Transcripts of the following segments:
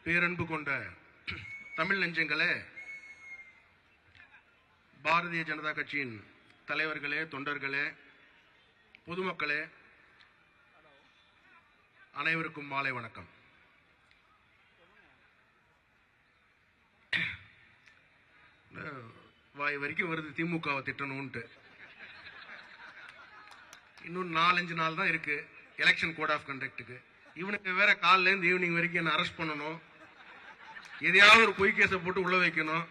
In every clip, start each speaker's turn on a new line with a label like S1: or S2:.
S1: பேரன்பு கொண்ட தமிழ் நெஞ்சங்களே, பாரதிய ஜனதா கட்சியின் தலைவர்களே, தொண்டர்களே, பொதுமக்களே, அனைவருக்கும் மாலை வணக்கம். வாய் வரைக்கும் வருது திமுகவை திட்டணும்ட்டு. இன்னும் 4-5 நாள் தான் இருக்கு எலெக்ஷன் கோட் ஆஃப் கண்டக்டுக்கு. இவனுக்கு வேற காலைல இருந்து ஈவினிங் வரைக்கும் என்ன அரெஸ்ட் பண்ணணும், எதையாவது ஒரு பொய் கேஸை போட்டு உள்ள வைக்கணும்.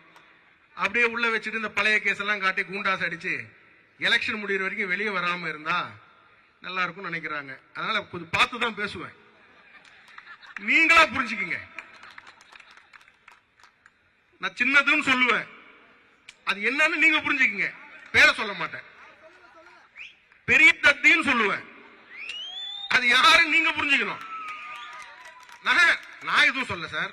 S1: அப்படியே உள்ள வச்சுட்டு இந்த பழைய கேஸ் எல்லாம் காட்டி கூண்டாஸ் அடிச்சு எலெக்ஷன் முடிகிற வரைக்கும் வெளியே வராம இருந்தா நல்லா இருக்கும் நினைக்கிறாங்க. அதனால கொஞ்சம் பார்த்து தான் பேசுவேன். நீங்களா புரிஞ்சுக்கீங்க. நான் சின்னதுன்னு சொல்லுவேன், அது என்னன்னு நீங்க புரிஞ்சுக்கீங்க. பேரை சொல்ல மாட்டேன். பெரிய தத்தின்னு சொல்லுவேன், அது யாருன்னு நீங்க புரிஞ்சுக்கணும். நான் எதுவும் சொல்ல சார்.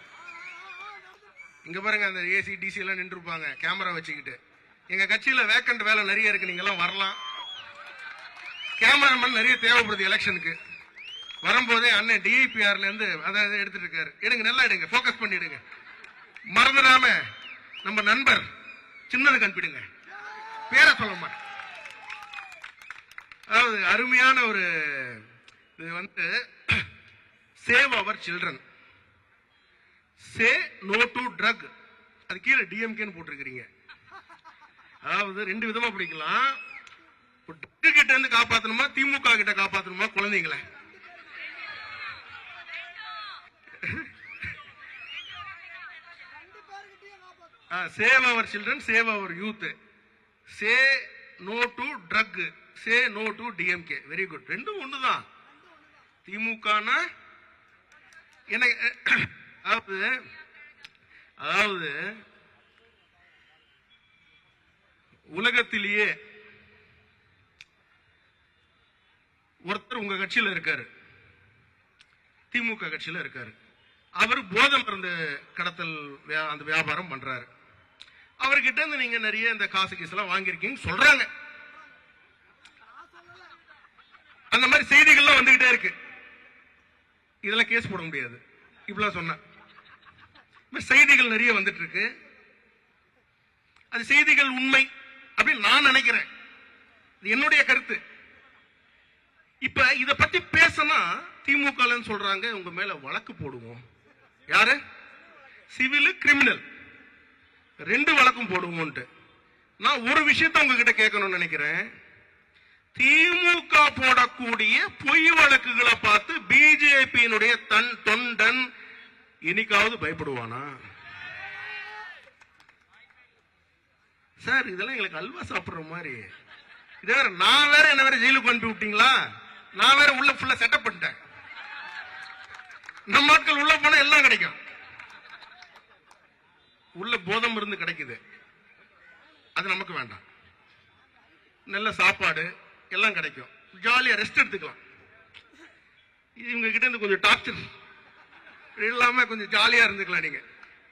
S1: இங்க பாருங்க, அந்த ஏசி டிசி எல்லாம் நின்று இருப்பாங்க கேமரா வச்சுக்கிட்டு. எங்க கட்சியில வேக்கண்ட் வேலை நிறைய இருக்கு, நீங்க எல்லாம் வரலாம். கேமராமேன் நிறைய தேவைப்படுது எலெக்ஷனுக்கு. வரும்போதே அண்ணன் டிஐபிஆர்ல இருந்து அதாவது எடுத்துட்டு இருக்காரு. எடுங்க, நல்லா எடுங்க, போக்கஸ் பண்ணிடுங்க. மறந்துடாம நம்ம நண்பர் சின்னதுக்கு அனுப்பிடுங்க, பேரை சொல்ல மாட்டேன். அதாவது அருமையான ஒரு இது வந்து save our children, say no to drug. அது கீழே டிஎம்கேன்னு போட்டிருக்கிறீங்க. அதாவது 2 விதமா பிடிக்கலாம். ட்ரக் கிட்ட இருந்து காப்பாற்றணுமா, திமுக கிட்ட காப்பாற்றணுமா குழந்தைங்களை? Save our children, save our youth. Say no to drug, say no to DMK. Very good. ரெண்டும் ஒண்ணுதான். திமுகனா என்ன? அதாவது உலகத்திலேயே ஒருத்தர் உங்க கட்சியில இருக்காரு, திமுக கட்சியில இருக்காரு. அவர் போதை மருந்து கடத்தல் அந்த வியாபாரம் பண்றாரு. அவர்கிட்ட இருந்து நீங்க நிறைய இந்த காசு கேஸ் எல்லாம் வாங்கிருக்கீங்க சொல்றாங்க. அந்த மாதிரி செய்திகள்லாம் வந்துகிட்டே இருக்கு. இதெல்லாம் கேஸ் போட முடியாது இப்பெல்லாம் சொன்ன செய்திகள் நிறைய வந்துட்டு இருக்கு. அது செய்திகள் உண்மை அப்படின்னு நான் நினைக்கிறேன். இது என்னுடைய கருத்து. இப்ப இத பத்தி பேசினா திமுக சொல்றாங்க உங்க மேல வழக்கு போடுவோம். யாரு? சிவில், கிரிமினல் 2 வழக்கும் போடுவோம். நான் ஒரு விஷயத்தை உங்ககிட்ட கேட்கணும்னு நினைக்கிறேன். திமுக போடக்கூடிய பொய் வழக்குகளை பார்த்து பிஜேபியினுடைய தொண்டன் என்னைக்காவது பயப்படுவானா சார்? இதெல்லாம் எங்களுக்கு அல்வா சாப்பிடுற மாதிரி. இதே வேற நான் வேற என்ன வேற ஜெயிலுக்கு அனுப்பி விட்டீங்களா? நான் வேற உள்ள ஃபுல்லா செட்டப் பண்ணிட்டேன். நம்ம ஆட்கள் உள்ள போனா எல்லாம் கிடைக்கும். உள்ள போதை மருந்து கிடைக்குது, அது நமக்கு வேண்டாம். நல்ல சாப்பாடு எல்லாம் கிடைக்கும், ஜாலியா ரெஸ்ட் எடுத்துக்கலாம். இவங்க கிட்ட இருந்து கொஞ்சம் டார்ச்சர் இல்லாம கொஞ்சம் ஜாலியா இருந்துக்கலாம். நீங்க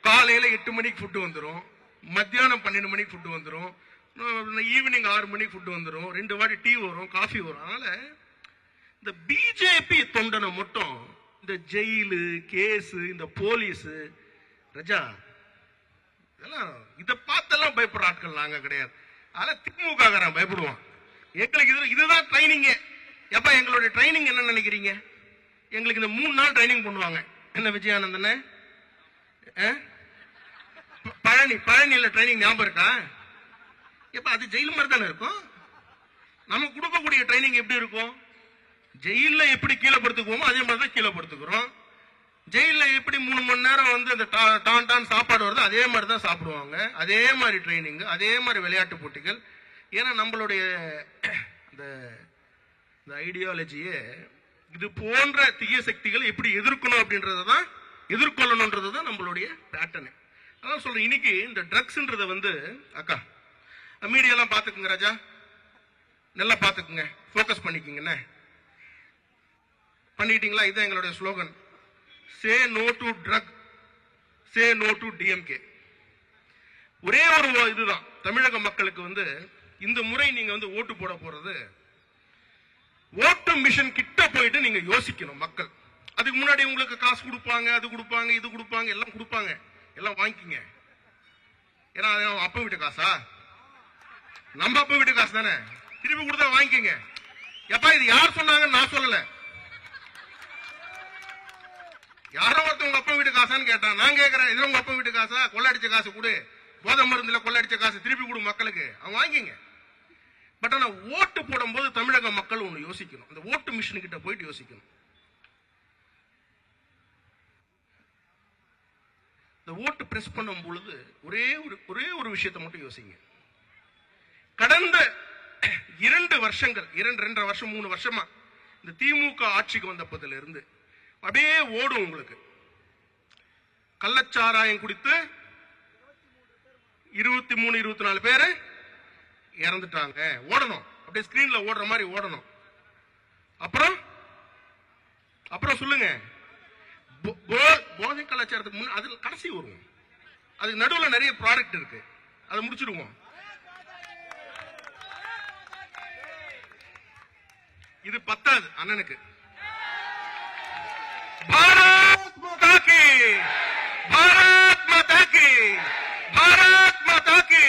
S1: காலையில 8 மணிக்கு ஃபுட்டு வந்துடும், மத்தியானம் 12 மணிக்கு ஃபுட்டு வந்துடும், ஈவினிங் 6 மணிக்கு ஃபுட்டு வந்துடும், 2 வாட்டி டீ வரும், காஃபி வரும். அதனால இந்த பிஜேபி தொண்டனை மட்டும் இந்த ஜெயிலு கேஸ், இந்த போலீஸ், ரஜா, இதெல்லாம் இதை பார்த்தெல்லாம் பயப்படுற ஆட்கள் நாங்க கிடையாது. அதனால திமுக பயப்படுவான். எங்களுக்கு இதுதான் ட்ரைனிங். எப்ப எங்களுடைய ட்ரைனிங் என்ன நினைக்கிறீங்க? எங்களுக்கு இந்த 3 நாள் ட்ரைனிங் பண்ணுவாங்க. என்ன விஜயானந்தன் பழனியில ட்ரைனிங் ஞாபகம் இருக்கா? எப்ப அது ஜெயில் மாதிரி தானே இருக்கும். நம்ம கொடுக்கக்கூடிய ட்ரைனிங் எப்படி இருக்கும்? ஜெயில எப்படி கீழே படுத்துக்குவோமோ அதே மாதிரி தான் கீழே படுத்துக்கிறோம். ஜெயில எப்படி 3 மணி நேரம் வந்து அந்த டான் சாப்பாடு வருது அதே மாதிரி தான் சாப்பிடுவாங்க. அதே மாதிரி ட்ரைனிங், அதே மாதிரி விளையாட்டு போட்டிகள். ஏன்னா நம்மளுடைய இந்த ஐடியாலஜியே இது போன்ற தீய சக்திகள் எப்படி எதிர்க்கணும் அப்படின்றதான், எதிர்கொள்ளணும்ன்றதுதான் நம்மளுடைய பேட்டர்ன். அதான் சொல்றேன். இன்னைக்கு இந்த ட்ரக்ஸ்ன்றத வந்து அக்கா மீடியாலாம் பாத்துக்குங்க, ராஜா நல்லா பாத்துக்குங்க, போக்கஸ் பண்ணிக்கீங்க. பண்ணிட்டீங்களா? இதுதான் எங்களுடைய slogan. Say no to drug, say no to DMK. ஒரே ஒரு இதுதான் தமிழக மக்களுக்கு வந்து இந்த முறை நீங்க வந்து ஓட்டு போட போறது, ஓட்டு மிஷன் கிட்ட போயிட்டு நீங்க யோசிக்கணும். மக்கள் அதுக்கு முன்னாடி உங்களுக்கு காசு கொடுப்பாங்க, அது கொடுப்பாங்க, இது கொடுப்பாங்க, எல்லாம் கொடுப்பாங்க, எல்லாம் வாங்கிக்கிங்க. ஏன்னா அப்பா வீட்டு காசா, நம்ம அப்பா வீட்டு காசு தானே, திருப்பி கொடுத்தா வாங்கிக்கங்க. எப்பா இது யார் சொன்னாங்க, நான் சொல்லல, யாரோ ஒருத்தர் உங்க அப்பா வீட்டு காசான்னு கேட்டான். நான் கேட்கிறேன், இது உங்க அப்பா வீட்டு காசா? கொள்ளடிச்ச காசு கொடு, போதை மருந்துல கொள்ளடிச்ச காசு திருப்பி கொடு மக்களுக்கு, அவங்க வாங்கிங்க. பட் ஆனா ஓட்டு போடும் போது தமிழக மக்கள் ஒண்ணு யோசிக்கணும், அந்த ஓட்டு மிஷின் கிட்ட போயிட்டு யோசிக்கணும். இந்த ஓட்டு பிரஸ் பண்ணும் பொழுது ஒரே ஒரு விஷயத்தை மட்டும் யோசிங்க. கடந்த 2 வருஷங்கள், 2.5 வருஷம் 3 வருஷமா இந்த திமுக ஆட்சிக்கு வந்தப்பதிலிருந்து இருந்து அப்படியே ஓடும் உங்களுக்கு. கள்ளச்சாராயம் குடித்து 23 24 பேரு இறந்துட்டாங்க. ஓடணும், அப்படியே ஸ்கிரீன்ல ஓடுற மாதிரி ஓடணும். அப்புறம் சொல்லுங்க, போதை கலாச்சாரத்துக்கு முன்ன அதுல கடைசி வருவோம், அதுக்கு நடுவில் நிறைய ப்ராடக்ட் இருக்கு, அதை முடிச்சிடுவோம். இது 10வது அண்ணனுக்கு. பாரத் மாதா கி, பாரத் மாதா கி, பாரத் மாதா கி.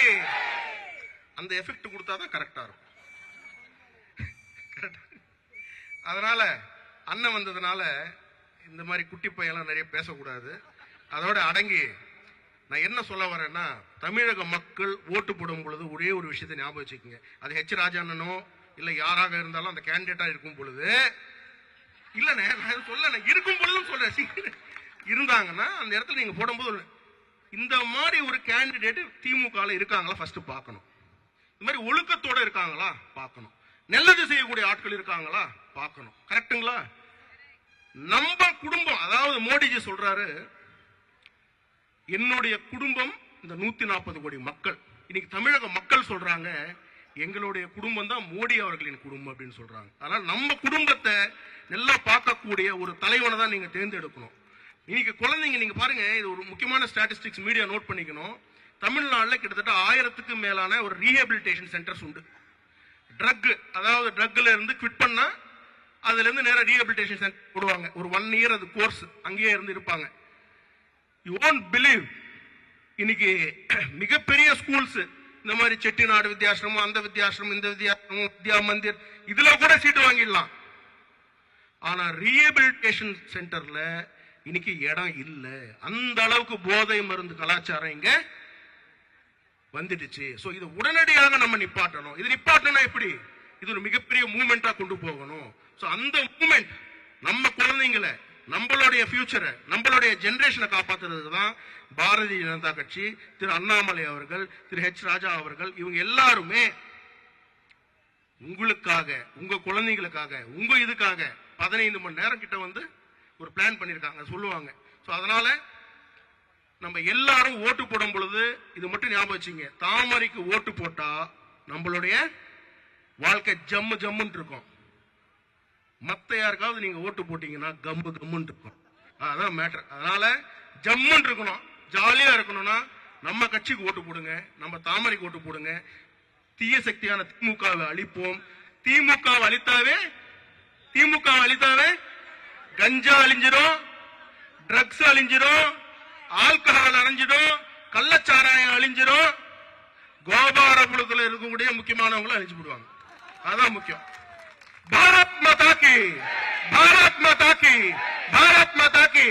S1: அந்த எஃபெக்ட் கொடுத்தாதான் கரெக்டா இருக்கும். அதனால அண்ணன் வந்ததுனால இந்த மாதிரி குட்டி பையெல்லாம் நிறைய பேசக்கூடாது, அதோட அடங்கி நான் என்ன சொல்ல வரேன்னா, தமிழக மக்கள் ஓட்டு போடும் பொழுது ஒரே ஒரு விஷயத்தை ஞாபகம் வச்சுக்கோங்க. அது ஹெச் ராஜா அண்ணனோ இல்ல யாராக இருந்தாலும் அந்த கேண்டிடேட்டா இருக்கும் பொழுது இல்லண்ணே, நான் சொல்ல இருக்கும் பொழுதும் சொல்றேன், இருந்தாங்கன்னா அந்த இடத்துல நீங்க போடும்போது இந்த மாதிரி ஒரு கேண்டிடேட் திமுக இருக்காங்களா ஃபர்ஸ்ட் பார்க்கணும். இந்த மாதிரி ஒழுக்கத்தோட இருக்காங்களா பார்க்கணும். நல்லது செய்யக்கூடிய ஆட்கள் இருக்காங்களா பார்க்கணும். கரெக்டுங்களா? நம்ம குடும்பம், அதாவது மோடிஜி சொல்றாரு, என்னுடைய குடும்பம் இந்த 140 கோடி மக்கள். இன்னைக்கு தமிழக மக்கள் சொல்றாங்க, எங்களுடைய குடும்பம் தான் மோடி அவர்களின் குடும்பம் அப்படின்னு சொல்றாங்க. அதனால நம்ம குடும்பத்தை நல்லா பார்க்கக்கூடிய ஒரு தலைவனை தான் நீங்க தேர்ந்தெடுக்கணும். இன்னைக்கு குழந்தைங்க நீங்க பாருங்க, இது ஒரு முக்கியமான ஸ்டாட்டிஸ்டிக்ஸ் மீடியா நோட் பண்ணிக்கணும். தமிழ்நாட்டில் கிட்டத்தட்ட 1000க்கு மேலான ஒரு ரீஹபிலிட்டேஷன் சென்டர்ஸ் உண்டு. ட்ரக், அதாவது ட்ரக்ல இருந்து குவிட் பண்ணா அதுல இருந்து நேரா ரீஹபிலிட்டேஷன் சென்டர் போடுவாங்க. ஒரு 1 இயர் அது கோர்ஸ், அங்கேயே இருந்து இருப்பாங்க. யூ won't believe, இன்னைக்கு மிகப்பெரிய ஸ்கூல்ஸ், இந்த மாதிரி செட்டிநாடு வித்யாசிரமம், அந்த வித்யாசிரமம், இந்த வித்யாசிரமம், வித்யா மந்திர், இதுல கூட சீட்டு வாங்கிடலாம். ஆனா ரீஹபிலிட்டேஷன் சென்டர்ல இன்னைக்கு இடம் இல்ல. அந்த அளவுக்கு போதை மருந்து கலாச்சாரம் இங்க வந்துடுச்சு. சோ இது உடனடியாக நம்ம நிப்பாட்டணும். இது நிப்பாட்டணும் எப்படி? இது ஒரு மிகப்பெரிய மூவ்மெண்டா கொண்டு போகணும். சோ அந்த மூவ்மெண்ட் நம்ம குழந்தைங்களை, நம்மளுடைய ஃபியூச்சரை, நம்மளுடைய ஜெனரேஷனை காப்பாத்துறதுக்கு தான் பாரதிய ஜனதா கட்சி, திரு அண்ணாமலை அவர்கள், திரு ஹெச் ராஜா அவர்கள், இவங்க எல்லாருமே உங்களுக்காக, உங்க குழந்தைகளுக்காக, உங்க இதுக்காக 15 மணி நேரம் கிட்ட வந்து ஒரு பிளான் பண்ணிருக்காங்க சொல்லுவாங்க. சோ அதனால நம்ம எல்லாரும் ஓட்டு போடும் பொழுது இது மட்டும் ஞாபகம் வச்சுங்க, தாமரைக்கு ஓட்டு போட்டா நம்மளுடைய வாழ்க்கை ஜம்மு ஜம்முன்னு இருக்கும். மத்த யாருக்காவது நீங்க ஓட்டு போட்டீங்கன்னா கம்மு கம்முன்னு இருக்கும். அதான் மேட்டர். அதனால ஜம்முன்னு இருக்கணும், ஜாலியா இருக்கணும்னா நம்ம கட்சிக்கு ஓட்டு போடுங்க, நம்ம தாமரைக்கு ஓட்டு போடுங்க. தீய சக்தியான திமுகவை அழிப்போம். திமுகவை அழித்தாவே கஞ்சா அழிஞ்சிடும், ட்ரக்ஸ் அழிஞ்சிடும், ஆல்கஹால் அழிஞ்சிடும், கள்ளச்சாராயம் அழிஞ்சிடும், கோபாரகுளத்தில் இருக்கக்கூடிய முக்கியமானவங்களை அழிஞ்சு விடுவாங்க. அதான் முக்கியம். பாரத் மாதா கி, பாரத் மாதா கி, பாரத் மாதா கி.